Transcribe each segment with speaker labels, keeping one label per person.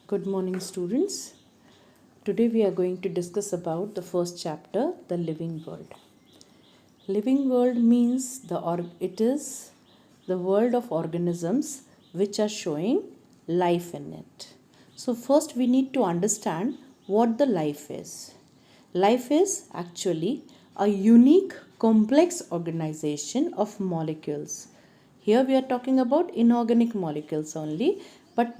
Speaker 1: Good morning, students. Today we are going to discuss about the first chapter, the living world. Living world means it is the world of organisms which are showing life in it. So first we need to understand what the life is. Life is actually a unique complex organization of molecules. Here we are talking about inorganic molecules only, but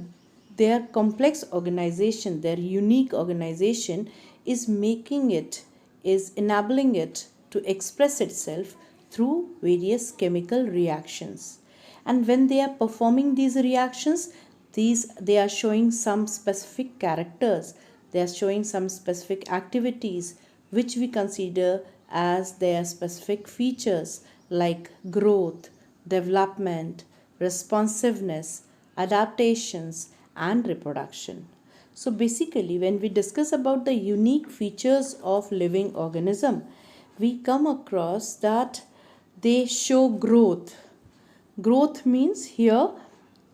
Speaker 1: their complex organization, their unique organization is enabling it to express itself through various chemical reactions. And when they are performing these reactions, they are showing some specific characters, they are showing some specific activities which we consider as their specific features like growth, development, responsiveness, adaptations, and reproduction. So basically, when we discuss about the unique features of living organism, we come across that they show growth. Growth means here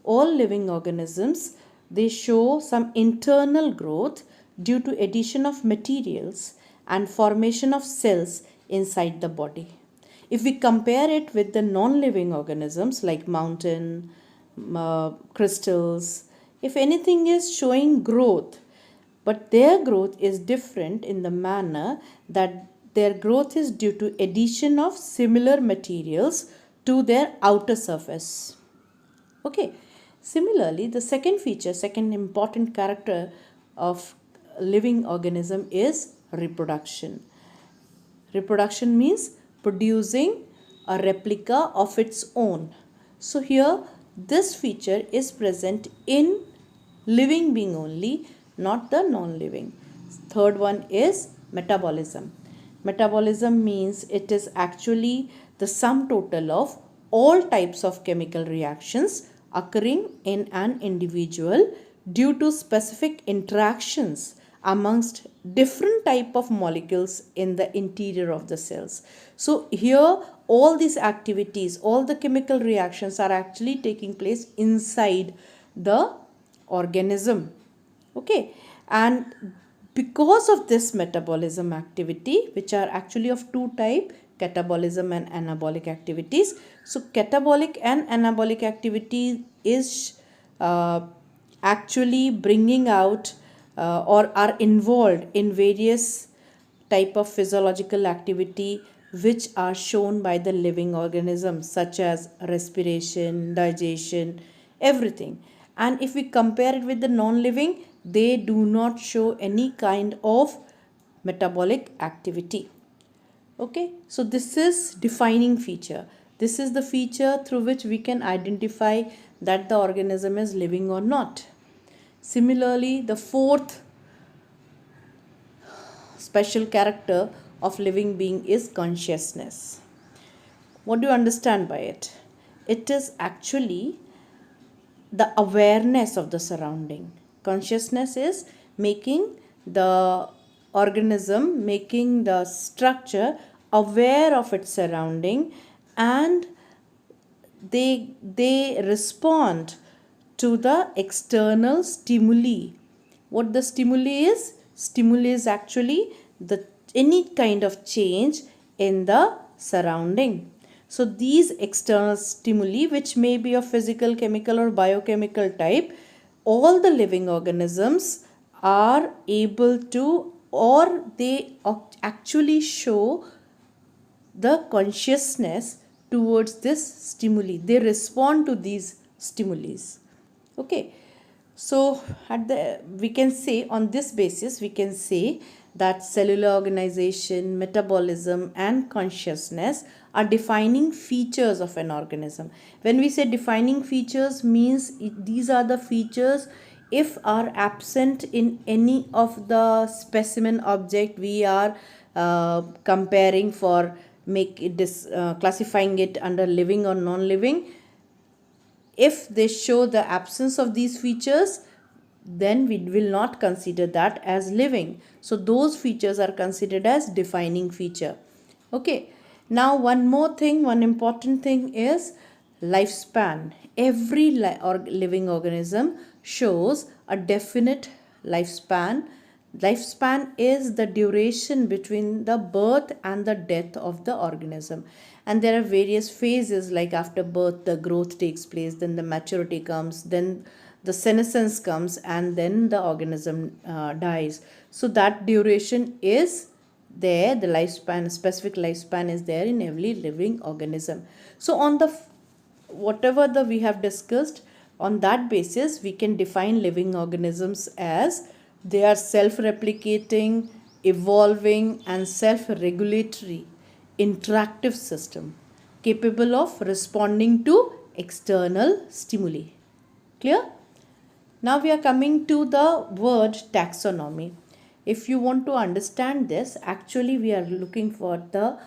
Speaker 1: all living organisms, they show some internal growth due to addition of materials and formation of cells inside the body. If we compare it with the non-living organisms like mountain, crystals, if anything is showing growth, but their growth is different in the manner that their growth is due to addition of similar materials to their outer surface. Okay. Similarly, the second important character of living organism is reproduction. Reproduction means producing a replica of its own. So here this feature is present in living being only, not the non-living. Third one is metabolism. Metabolism means it is actually the sum total of all types of chemical reactions occurring in an individual due to specific interactions amongst different type of molecules in the interior of the cells. So here all these activities, all the chemical reactions are actually taking place inside the organism. Okay, and because of this metabolism activity, which are actually of two type, catabolism and anabolic activities. So catabolic and anabolic activity is actually bringing out or are involved in various type of physiological activity which are shown by the living organisms such as respiration, digestion, everything. And if we compare it with the non-living, they do not show any kind of metabolic activity. Okay, so this is defining feature. This is the feature through which we can identify that the organism is living or not. Similarly, the fourth special character of living being is consciousness. What do you understand by it? It is actually the awareness of the surrounding. Consciousness is making the organism, making the structure aware of its surrounding, and they respond to the external stimuli. What the stimuli is? Stimuli is actually the any kind of change in the surrounding. So these external stimuli, which may be of physical, chemical or biochemical type, all the living organisms are able to, or they actually show the consciousness towards this stimuli. They respond to these stimuli. Okay. So we can say on this basis, we can say that cellular organization, metabolism and consciousness are defining features of an organism. When we say defining features, means these are the features if are absent in any of the specimen object we are comparing for classifying it under living or non-living. If they show the absence of these features, then we will not consider that as living. So those features are considered as defining feature. Okay. Now one more thing, one important thing is lifespan. Every living organism shows a definite lifespan. Lifespan is the duration between the birth and the death of the organism. And there are various phases, like after birth the growth takes place, then the maturity comes, then the senescence comes, and then the organism dies. So that duration is there, the lifespan, specific lifespan is there in every living organism. So on the whatever the we have discussed, on that basis we can define living organisms as they are self-replicating, evolving and self-regulatory interactive system capable of responding to external stimuli. Clear? Now we are coming to the word taxonomy. If you want to understand this, actually we are looking for the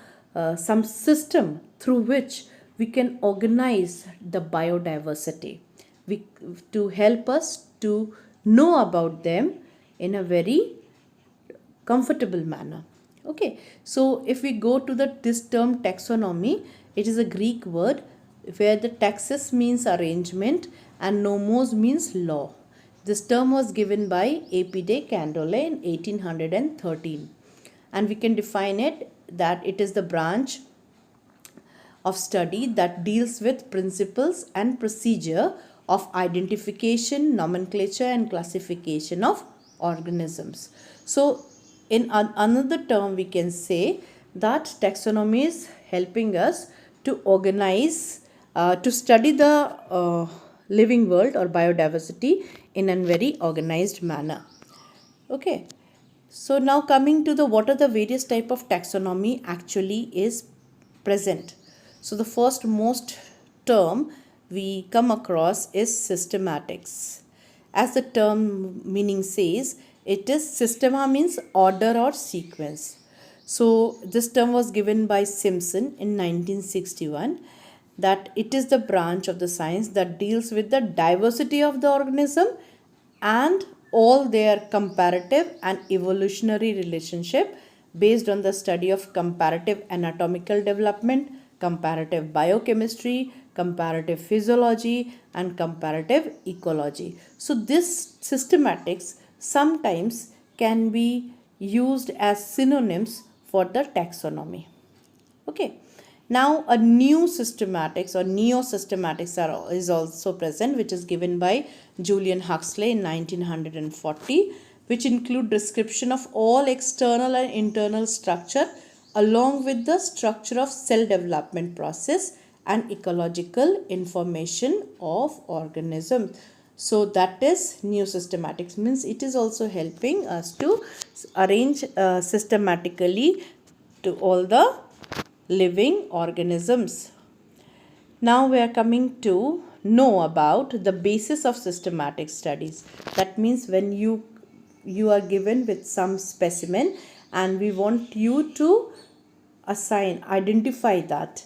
Speaker 1: some system through which we can organize the biodiversity, to help us to know about them in a very comfortable manner. Okay, so if we go to this term taxonomy, it is a Greek word where the taxis means arrangement and nomos means law. This term was given by A.P. de Candolle in 1813, and we can define it that it is the branch of study that deals with principles and procedure of identification, nomenclature and classification of organisms. So in another term we can say that taxonomy is helping us to organize, to study the living world or biodiversity in a very organized manner. Okay, so now coming to the what are the various type of taxonomy actually is present. So the first most term we come across is systematics. As the term meaning says, it is systema means order or sequence. So this term was given by Simpson in 1961, that it is the branch of the science that deals with the diversity of the organism and all their comparative and evolutionary relationship based on the study of comparative anatomical development, comparative biochemistry, comparative physiology and comparative ecology. So this systematics sometimes can be used as synonyms for the taxonomy. Okay. Now a new systematics or neo-systematics is also present, which is given by Julian Huxley in 1940, which include description of all external and internal structure along with the structure of cell development process and ecological information of organisms. So that is new systematics, means it is also helping us to arrange systematically to all the living organisms. Now we are coming to know about the basis of systematic studies. That means when you are given with some specimen and we want you to identify that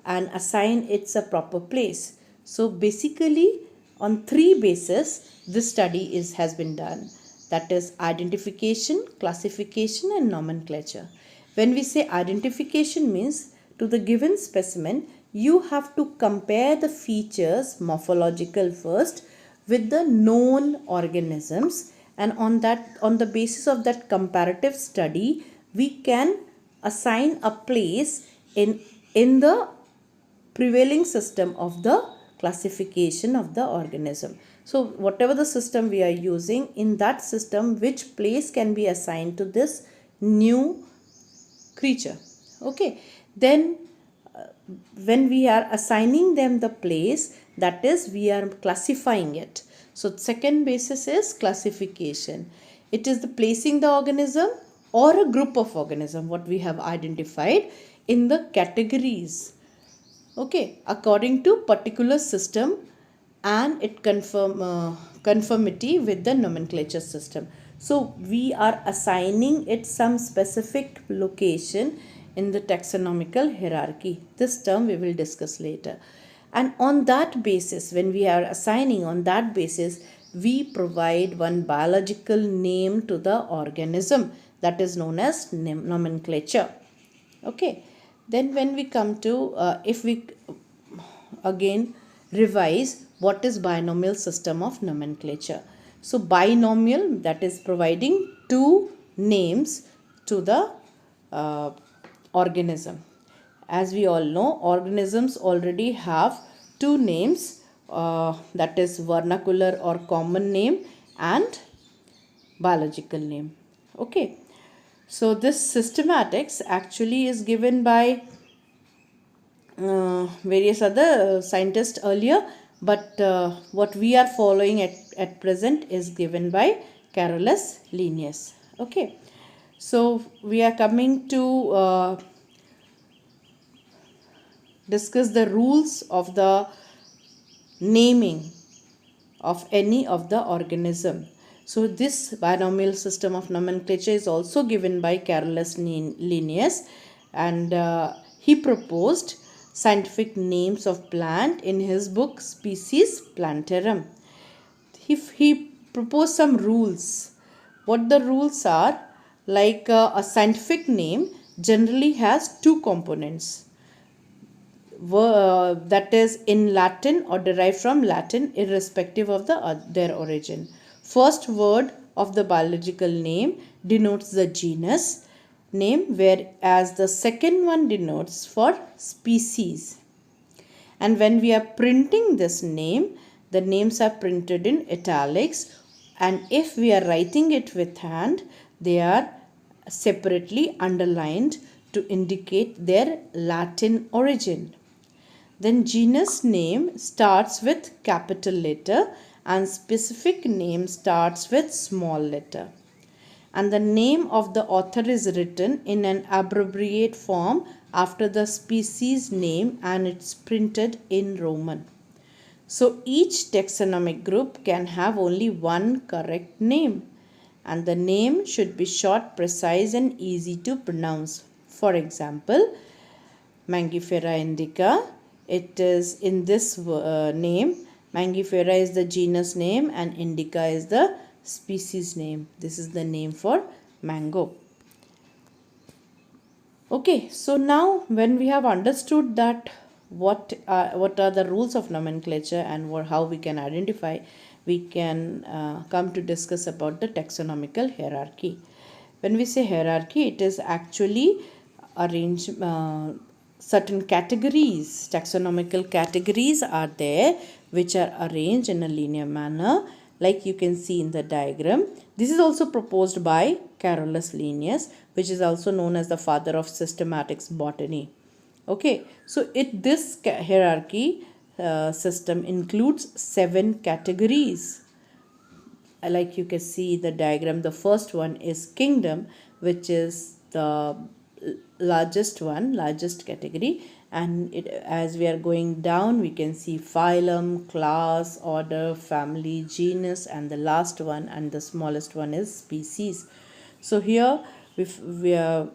Speaker 1: and assign its a proper place. So basically on three bases this study has been done. That is identification, classification and nomenclature. When we say identification means to the given specimen, you have to compare the features morphological first with the known organisms, and on the basis of that comparative study we can assign a place in the prevailing system of the classification of the organism. So whatever the system we are using, in that system which place can be assigned to this new creature. Okay, then when we are assigning them the place, that is we are classifying it. So second basis is classification. It is the placing the organism or a group of organism what we have identified in the categories, okay, according to particular system and it conformity with the nomenclature system. So we are assigning it some specific location in the taxonomical hierarchy. This term we will discuss later. And on that basis, when we are assigning on that basis, we provide one biological name to the organism, that is known as nomenclature. Okay. Then when we come to, if we again revise what is binomial system of nomenclature. So binomial, that is providing two names to the organism. As we all know, organisms already have two names, that is vernacular or common name and biological name. Okay, so this systematics actually is given by various other scientists earlier, but what we are following at present is given by Carolus Linnaeus. Okay, so we are coming to discuss the rules of the naming of any of the organism. So this binomial system of nomenclature is also given by Carolus Linnaeus, and he proposed scientific names of plant in his book Species Plantarum. He proposed some rules. What the rules are, like a scientific name generally has two components, that is in Latin or derived from Latin, irrespective of their origin. First word of the biological name denotes the genus name, whereas the second one denotes for species. And when we are printing this name, the names are printed in italics, and if we are writing it with hand, they are separately underlined to indicate their Latin origin. Then genus name starts with capital letter and specific name starts with small letter. And the name of the author is written in an abbreviate form after the species name, and it's printed in Roman. So each taxonomic group can have only one correct name, and the name should be short, precise and easy to pronounce. For example, Mangifera indica, it is in this name. Mangifera is the genus name and indica is the species name. This is the name for mango. Okay, so now when we have understood that what are the rules of nomenclature and how we can identify, we can come to discuss about the taxonomical hierarchy. When we say hierarchy, it is actually arranged certain categories, taxonomical categories are there which are arranged in a linear manner, like you can see in the diagram. This is also proposed by Carolus Linnaeus, which is also known as the father of systematics botany. Okay, so this hierarchy system includes 7 categories. Like you can see the diagram, the first one is kingdom, which is the largest category, and as we are going down, we can see phylum, class, order, family, genus, and the last one and the smallest one is species. So here we are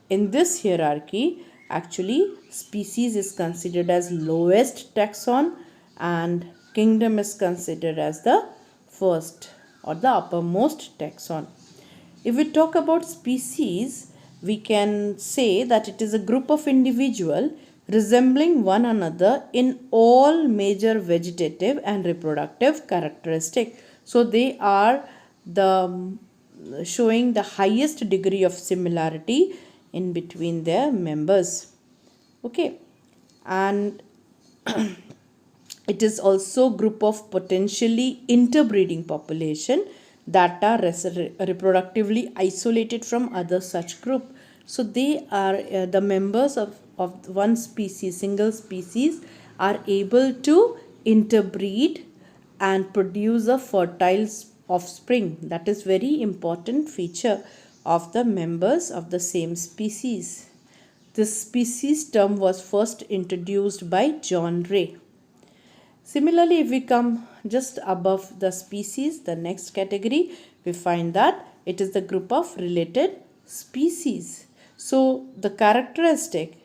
Speaker 1: in this hierarchy, actually species is considered as lowest taxon and kingdom is considered as the first or the uppermost taxon. If we talk about species, we can say that it is a group of individuals resembling one another in all major vegetative and reproductive characteristics. So they are showing the highest degree of similarity in between their members. Okay, and it is also group of potentially interbreeding population that are reproductively isolated from other such group. So they are the members of one species, single species, are able to interbreed and produce a fertile offspring. That is very important feature of the members of the same species. This species term was first introduced by John Ray. Similarly, if we come just above the species, the next category, we find that it is the group of related species. So the characteristic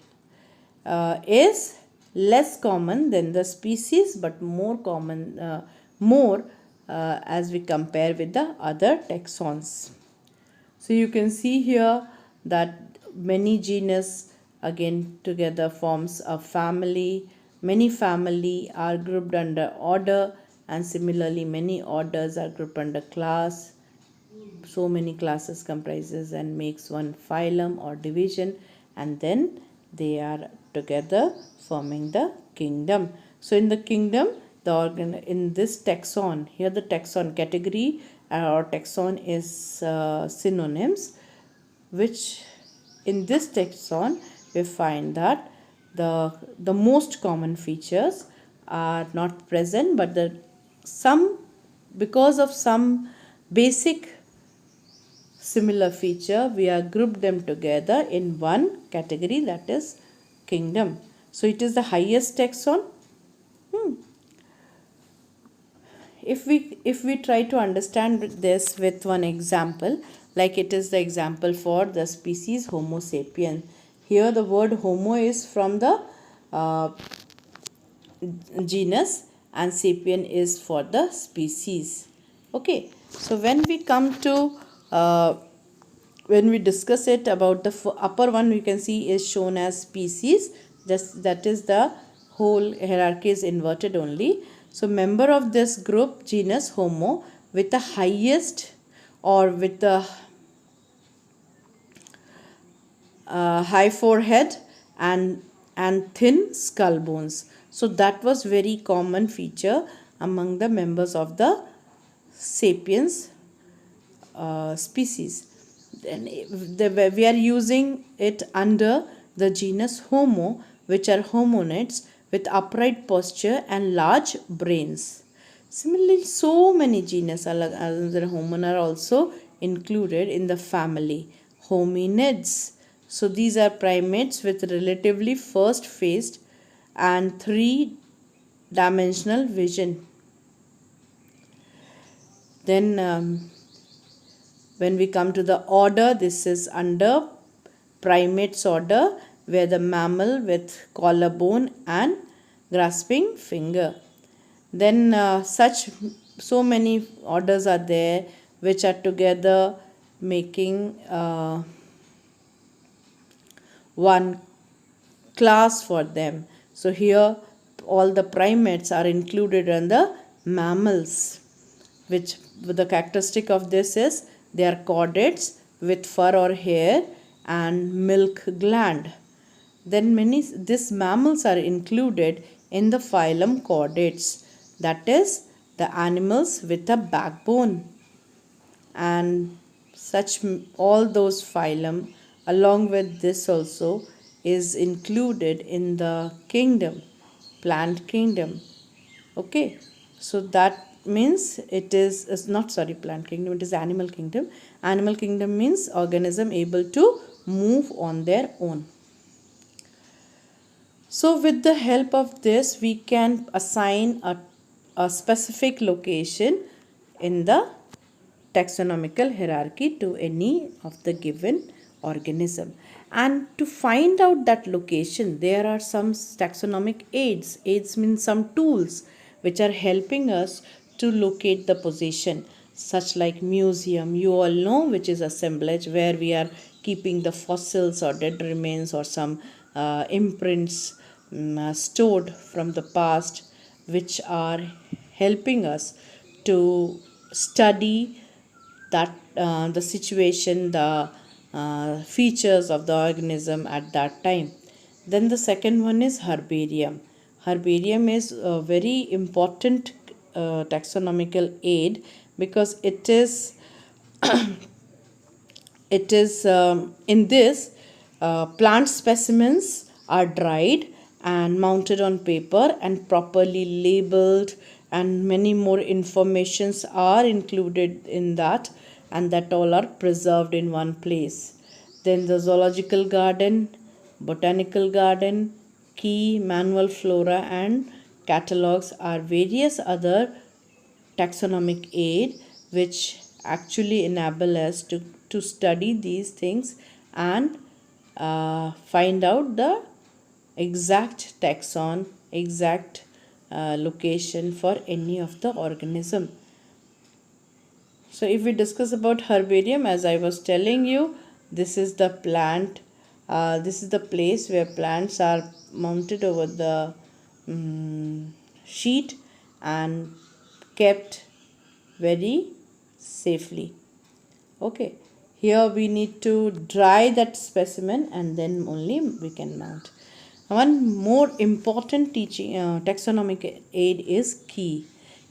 Speaker 1: is less common than the species, but more common, as we compare with the other taxons. So you can see here that many genus again together forms a family, Many family are grouped under order, and similarly many orders are grouped under class. So many classes comprises and makes one phylum or division, and then they are together forming the kingdom. So in the kingdom, the organ in this taxon, here the taxon category or taxon is synonyms, which in this taxon we find that the most common features are not present, but the some because of some basic similar feature we are grouped them together in one category, that is kingdom. So it is the highest taxon. If we try to understand this with one example, like it is the example for the species Homo sapien. Here the word Homo is from the uh, genus and sapien is for the species. Okay, so when we come to when we discuss it about the upper one, we can see is shown as species. That is the whole hierarchy is inverted only. So member of this group genus Homo with the highest or with the high forehead and thin skull bones. So that was very common feature among the members of the sapiens species. Then we are using it under the genus Homo, which are hominids with upright posture and large brains. Similarly, so many genus other homin are also included in the family hominids. So these are primates with relatively first-faced and three-dimensional vision. Then when we come to the order, this is under primates order, where the mammal with collarbone and grasping finger. Then so many orders are there which are together making one class for them. So here all the primates are included under mammals, which the characteristic of this is they are chordates with fur or hair and milk gland. Then these mammals are included in the phylum chordates, that is the animals with a backbone, and such all those phylum along with this also is included in the kingdom, plant kingdom. Okay, so that means it is not sorry plant kingdom, it is animal kingdom. Animal kingdom means organism able to move on their own. So with the help of this we can assign a specific location in the taxonomical hierarchy to any of the given organism. And to find out that location, there are some taxonomic aids. Aids means some tools which are helping us to locate the position, such like museum, you all know, which is assemblage where we are keeping the fossils or dead remains or some imprints stored from the past, which are helping us to study that the situation, the features of the organism at that time. Then the second one is herbarium. Herbarium is a very important taxonomical aid because it is in this plant specimens are dried and mounted on paper and properly labeled, and many more informations are included in that, and that all are preserved in one place. Then the zoological garden, botanical garden, key manual flora and catalogs are various other taxonomic aid which actually enable us to study these things and find out the exact taxon, exact location for any of the organism. So if we discuss about herbarium, as I was telling you, this is the plant, this is the place where plants are mounted over the sheet and kept very safely. Okay, here we need to dry that specimen and then only we can mount. One more important teaching taxonomic aid is key.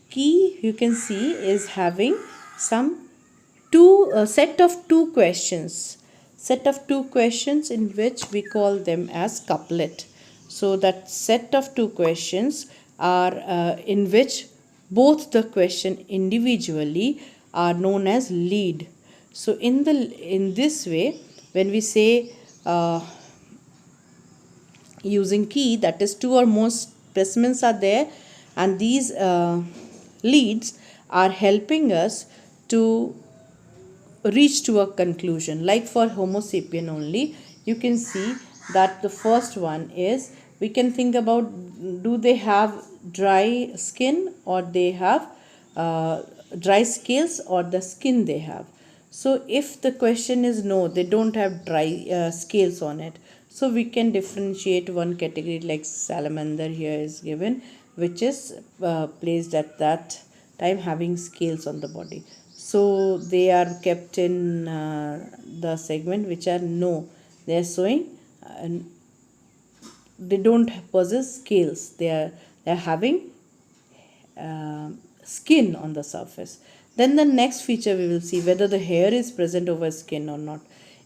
Speaker 1: Key, you can see, is having some set of two questions in which we call them as couplet. So that set of two questions are in which both the question individually are known as lead. So in this way, when we say using key, that is two or more specimens are there, and these leads are helping us to reach to a conclusion. Like for Homo sapien only, you can see that the first one is, we can think about, do they have dry skin or they have dry scales, or the skin they have. So if the question is no, they don't have dry scales on it, so we can differentiate one category like salamander here is given, which is placed at that time having scales on the body. So they are kept in the segment which are no, they are showing they don't possess scales, they are having skin on the surface. Then the next feature we will see whether the hair is present over skin or not.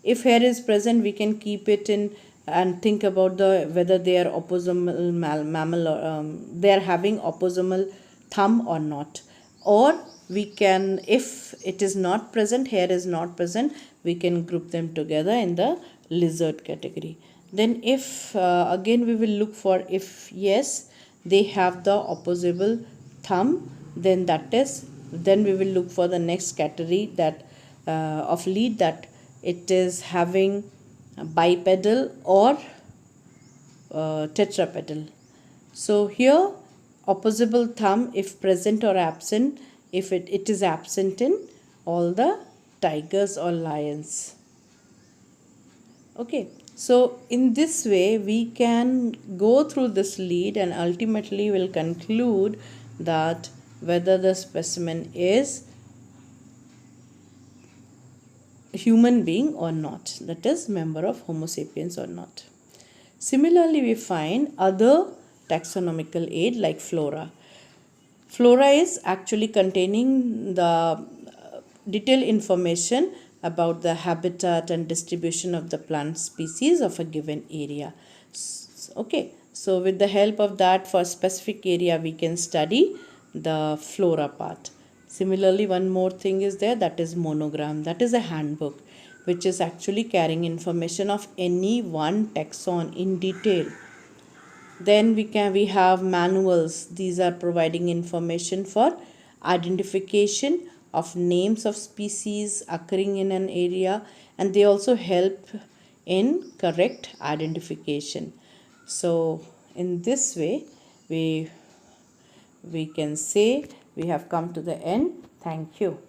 Speaker 1: If hair is present, we can keep it in and think about the whether they are opposomal mammal, or they are having opposomal thumb or not. Or we can, if it is not present, hair is not present, we can group them together in the lizard category. Then if again we will look for, if yes, they have the opposable thumb, then we will look for the next category that of lead, that it is having bipedal or tetrapedal. So here opposable thumb if present or absent, if it is absent in all the tigers or lions. Okay, so in this way we can go through this lead and ultimately will conclude that whether the specimen is human being or not, that is member of Homo sapiens or not. Similarly, we find other taxonomical aid like flora. Flora is actually containing the detailed information about the habitat and distribution of the plant species of a given area. Okay, so with the help of that, for a specific area we can study the flora part. Similarly, one more thing is there, that is monogram. That is a handbook which is actually carrying information of any one taxon in detail. Then we have manuals. These are providing information for identification of names of species occurring in an area, and they also help in correct identification. So in this way we can say we have come to the end. Thank you.